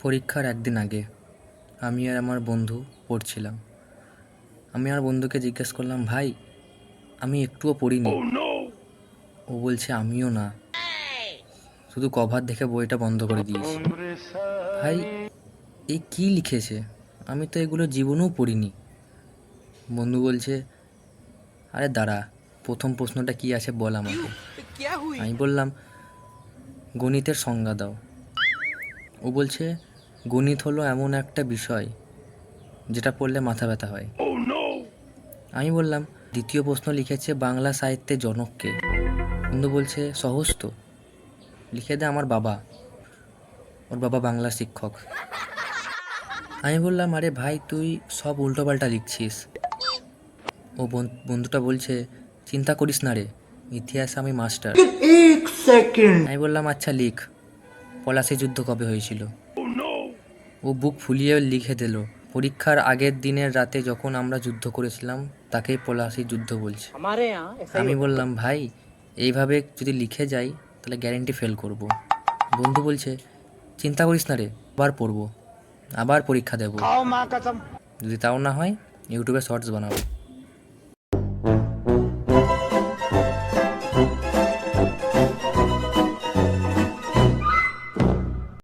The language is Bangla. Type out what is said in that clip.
পরীক্ষার একদিন আগে আমি আর আমার বন্ধু পড়ছিলাম। আমি আমার বন্ধুকে জিজ্ঞেস করলাম, ভাই আমি একটুও পড়িনি। ও বলছে আমিও না, শুধু কভার দেখে বইটা বন্ধ করে দিয়েছি। ভাই এই কী লিখেছে, আমি তো এগুলো জীবনেও পড়িনি। বন্ধু বলছে, আরে দাঁড়া, প্রথম প্রশ্নটা কি আছে বল আমাকে। আমি বললাম, গণিতের সংজ্ঞা দাও। ও বলছে, গণিত হলো এমন একটা বিষয় যেটা পড়লে মাথা ব্যথা হয়। আমি বললাম, দ্বিতীয় প্রশ্ন লিখেছে বাংলা সাহিত্যের জনককে। বন্ধু বলছে, সহজ তো, লিখে দে আমার বাবা, ওর বাবা বাংলা শিক্ষক। আমি বললাম, আরে ভাই তুই সব উল্টোপাল্টা লিখছিস। ও বন্ধুটা বলছে, চিন্তা করিস না রে, ইতিহাসে আমি মাস্টার। আমি বললাম, আচ্ছা লিখ, পলাশী যুদ্ধ কবে হয়েছিল। ও বুক ফুলিয়ে লিখে দিল, পরীক্ষার আগের দিনের রাতে যখন আমরা যুদ্ধ করেছিলাম তাকেই পলাশী যুদ্ধ বলছে। আমি বললাম, ভাই এইভাবে যদি লিখে যাই তাহলে গ্যারেন্টি ফেল করব। বন্ধু বলছে, চিন্তা করিস না রে, আবার পড়বো, আবার পরীক্ষা দেবো, যদি তাও না হয় ইউটিউবে শর্টস বানাবো।